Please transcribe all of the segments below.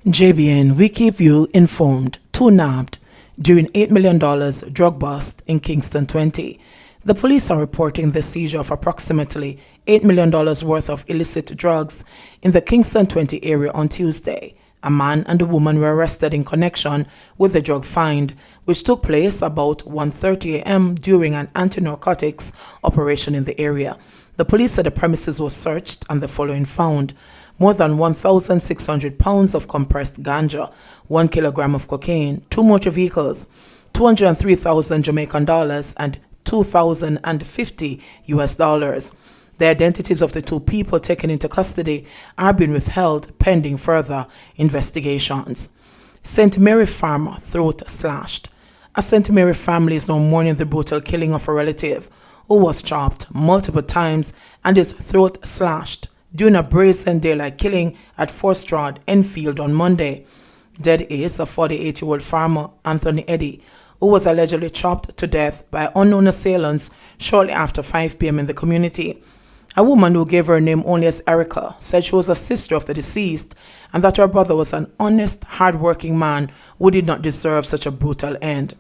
JBN, we keep you informed. Two nabbed during $8 million drug bust in Kingston 20. The police are reporting the seizure of approximately $8 million worth of illicit drugs in the Kingston 20 area on Tuesday. A man and a woman were arrested in connection with the drug find, which took place about 1:30 a.m. during an anti-narcotics operation in the area. The police said the premises was searched and the following found: more than 1,600 pounds of compressed ganja, 1 kilogram of cocaine, 2 motor vehicles, 203,000 Jamaican dollars, and 2,050 US dollars. The identities of the two people taken into custody are being withheld pending further investigations. St. Mary farmer throat slashed. A St. Mary family is now mourning the brutal killing of a relative who was chopped multiple times and his throat slashed during a brazen daylight killing at Fraudster, Enfield on Monday. Dead is a 48-year-old farmer, Anthony Eddy, who was allegedly chopped to death by unknown assailants shortly after 5 p.m. in the community. A woman who gave her name only as Erica said she was a sister of the deceased and that her brother was an honest, hard-working man who did not deserve such a brutal end.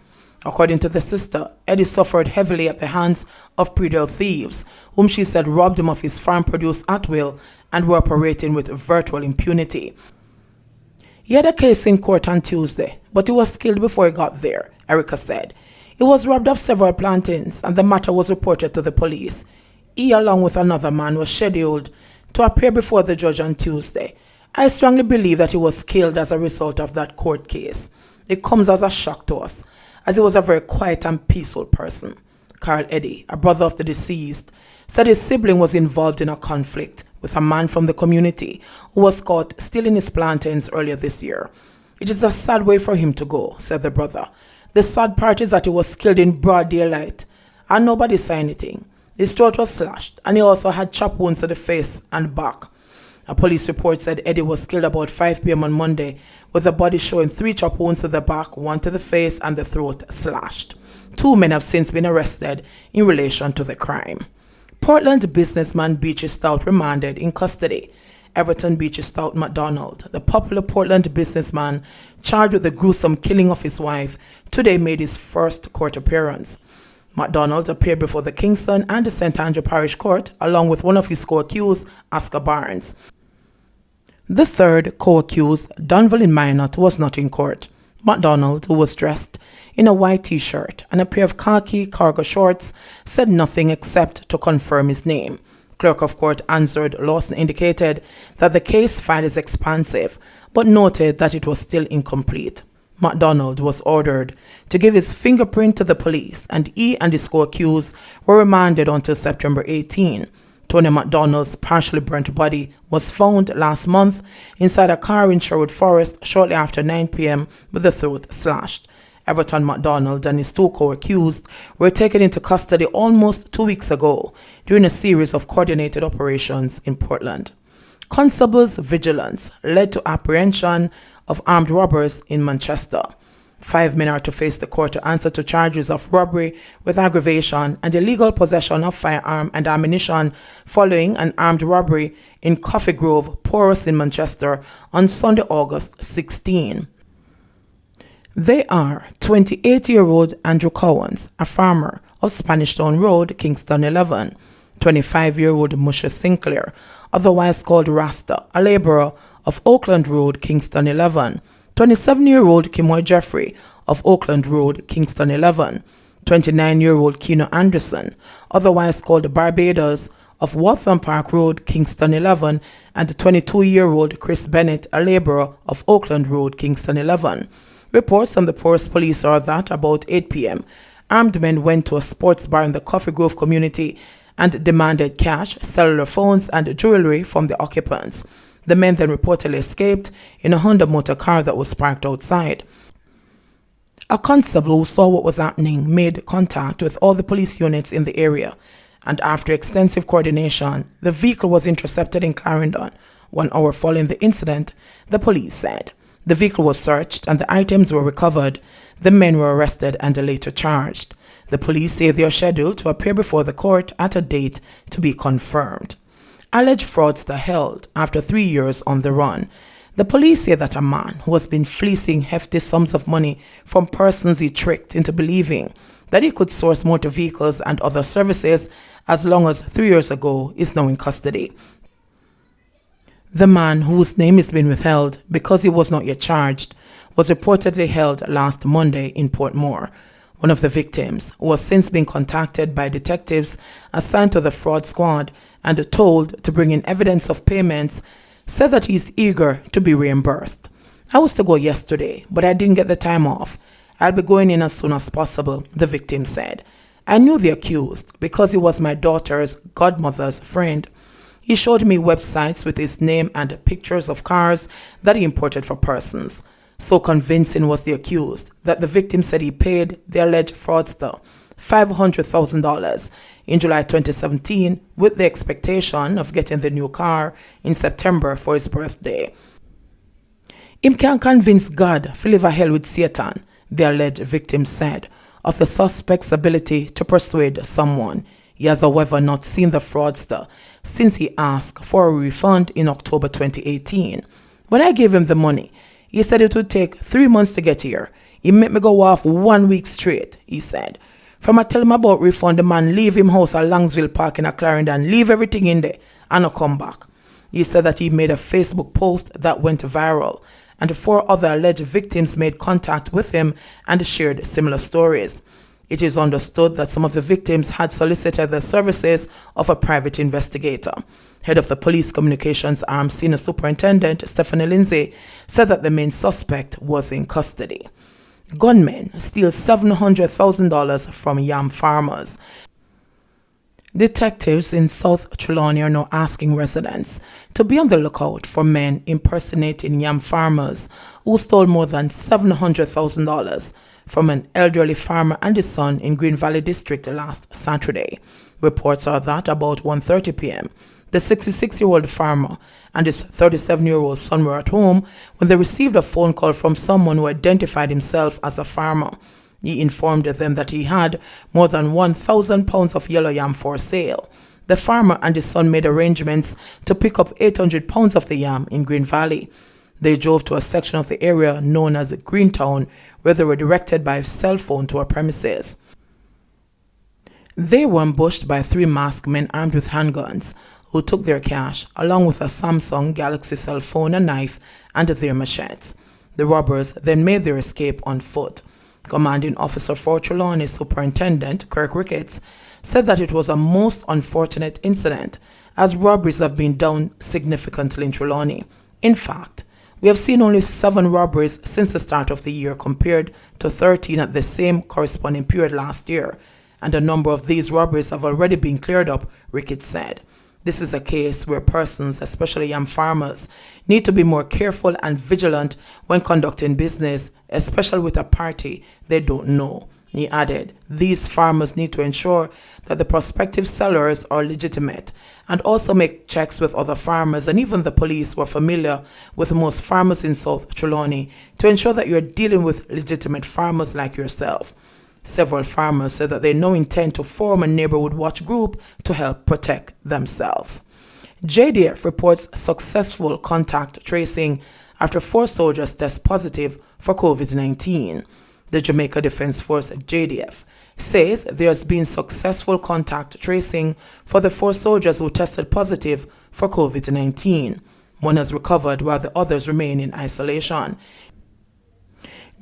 According to the sister, Eddie suffered heavily at the hands of predatory thieves, whom she said robbed him of his farm produce at will and were operating with virtual impunity. He had a case in court on Tuesday, but he was killed before he got there, Erica said. He was robbed of several plantains and the matter was reported to the police. He, along with another man, was scheduled to appear before the judge on Tuesday. I strongly believe that he was killed as a result of that court case. It comes as a shock to us, as he was a very quiet and peaceful person. Carl Eddy, a brother of the deceased, said his sibling was involved in a conflict with a man from the community who was caught stealing his plantains earlier this year. It is a sad way for him to go, said the brother. The sad part is that he was killed in broad daylight and nobody saw anything. His throat was slashed and he also had chop wounds to the face and back. A police report said Eddie was killed about 5 p.m. on Monday, with the body showing 3 chop wounds to the back, 1 to the face, and the throat slashed. 2 men have since been arrested in relation to the crime. Portland businessman Beachy Stout remanded in custody. Everton Beachy Stout MacDonald, the popular Portland businessman charged with the gruesome killing of his wife, today made his first court appearance. MacDonald appeared before the Kingston and the St. Andrew Parish Court, along with one of his co-accused, Oscar Barnes. The third co-accused, Donville Minot, was not in court. MacDonald, who was dressed in a white t-shirt and a pair of khaki cargo shorts, said nothing except to confirm his name. Clerk of Court Answered Lawson indicated that the case file is expansive, but noted that it was still incomplete. MacDonald was ordered to give his fingerprint to the police, and he and his co-accused were remanded until September 18. Tony MacDonald's partially burnt body was found last month inside a car in Sherwood Forest shortly after 9 p.m. with the throat slashed. Everton MacDonald and his 2 co-accused were taken into custody almost 2 weeks ago during a series of coordinated operations in Portland. Constables' vigilance led to apprehension of armed robbers in Manchester. 5 men are to face the court to answer to charges of robbery with aggravation and illegal possession of firearm and ammunition following an armed robbery in Coffee Grove, Porus in Manchester on Sunday, August 16. They are 28-year-old Andrew Cowans, a farmer of Spanish Town Road, Kingston 11, 25-year-old Musha Sinclair, otherwise called Rasta, a laborer of Oakland Road, Kingston 11, 27-year-old Kimoy Jeffrey of Oakland Road, Kingston 11, 29-year-old Keno Anderson, otherwise called Barbados, of Waltham Park Road, Kingston 11, and 22-year-old Chris Bennett, a laborer of Oakland Road, Kingston 11. Reports from the Porus police are that about 8 p.m., armed men went to a sports bar in the Coffee Grove community and demanded cash, cellular phones, and jewelry from the occupants. The men then reportedly escaped in a Honda motor car that was parked outside. A constable who saw what was happening made contact with all the police units in the area, and after extensive coordination, the vehicle was intercepted in Clarendon. 1 hour following the incident, the police said. The vehicle was searched and the items were recovered. The men were arrested and later charged. The police say they are scheduled to appear before the court at a date to be confirmed. Alleged fraudster held after 3 years on the run. The police say that a man who has been fleecing hefty sums of money from persons he tricked into believing that he could source motor vehicles and other services as long as 3 years ago is now in custody. The man, whose name has been withheld because he was not yet charged, was reportedly held last Monday in Portmore. One of the victims, who has since been contacted by detectives assigned to the fraud squad and told to bring in evidence of payments, said that he is eager to be reimbursed. "I was to go yesterday, but I didn't get the time off. I'll be going in as soon as possible," the victim said. "I knew the accused because he was my daughter's godmother's friend. He showed me websites with his name and pictures of cars that he imported for persons. So convincing was the accused that the victim said he paid the alleged fraudster $500,000 in July 2017 with the expectation of getting the new car in September for his birthday. Him can't convince God to live a hell with Satan, the alleged victim said, of the suspect's ability to persuade someone. He has, however, not seen the fraudster since he asked for a refund in October 2018. "When I gave him the money, he said it would take 3 months to get here. He made me go off 1 week straight," he said. "From I tell him about refund, the man leave him house at Langsville Park in a Clarendon, leave everything in there, and not come back." He said that he made a Facebook post that went viral, and 4 other alleged victims made contact with him and shared similar stories. It is understood that some of the victims had solicited the services of a private investigator. Head of the Police Communications Arm Senior Superintendent Stephanie Lindsay said that the main suspect was in custody. Gunmen steal $700,000 from yam farmers. Detectives in South Trelawny are now asking residents to be on the lookout for men impersonating yam farmers who stole more than $700,000 from an elderly farmer and his son in Green Valley District last Saturday. Reports are that about 1:30 p.m., the 66-year-old farmer and his 37-year-old son were at home when they received a phone call from someone who identified himself as a farmer. He informed them that he had more than 1,000 pounds of yellow yam for sale. The farmer and his son made arrangements to pick up 800 pounds of the yam in Green Valley. They drove to a section of the area known as Greentown, where they were directed by cell phone to a premises. They were ambushed by 3 masked men armed with handguns, who took their cash, along with a Samsung Galaxy cell phone, a knife, and their machetes. The robbers then made their escape on foot. Commanding Officer for Trelawny Superintendent Kirk Ricketts said that it was a most unfortunate incident, as robberies have been down significantly in Trelawny. In fact, we have seen only 7 robberies since the start of the year compared to 13 at the same corresponding period last year, and a number of these robberies have already been cleared up, Ricketts said. This is a case where persons, especially yam farmers, need to be more careful and vigilant when conducting business, especially with a party they don't know. He added, these farmers need to ensure that the prospective sellers are legitimate and also make checks with other farmers and even the police who are familiar with most farmers in South Trelawny to ensure that you're dealing with legitimate farmers like yourself. Several farmers said that they now intend to form a neighborhood watch group to help protect themselves. JDF reports successful contact tracing after 4 soldiers test positive for COVID-19. The Jamaica Defence Force, JDF, says there has been successful contact tracing for the 4 soldiers who tested positive for COVID-19. One has recovered while the others remain in isolation.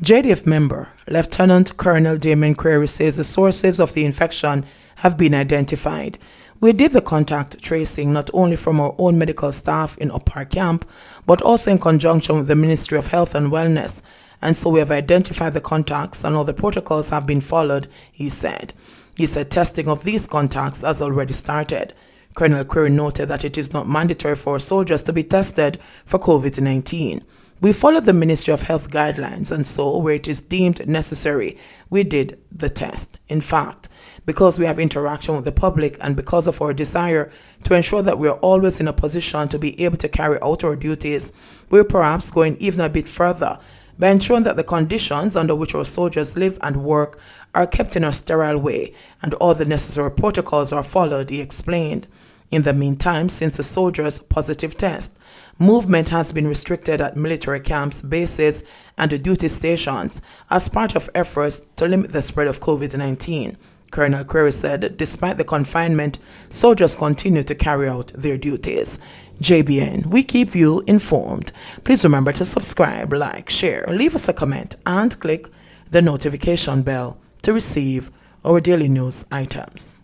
JDF member Lieutenant Colonel Damien Query says the sources of the infection have been identified. We did the contact tracing not only from our own medical staff in Upper Camp, but also in conjunction with the Ministry of Health and Wellness, and so we have identified the contacts and all the protocols have been followed, he said. He said testing of these contacts has already started. Colonel Query noted that it is not mandatory for soldiers to be tested for COVID-19. We follow the Ministry of Health guidelines, and so where it is deemed necessary, we did the test. In fact, because we have interaction with the public and because of our desire to ensure that we are always in a position to be able to carry out our duties, we're perhaps going even a bit further by ensuring that the conditions under which our soldiers live and work are kept in a sterile way and all the necessary protocols are followed, he explained. In the meantime, since the soldiers' positive test, movement has been restricted at military camps, bases, and the duty stations as part of efforts to limit the spread of COVID-19. Colonel Query said despite the confinement, soldiers continue to carry out their duties. JBN, we keep you informed. Please remember to subscribe, like, share, leave us a comment, and click the notification bell to receive our daily news items.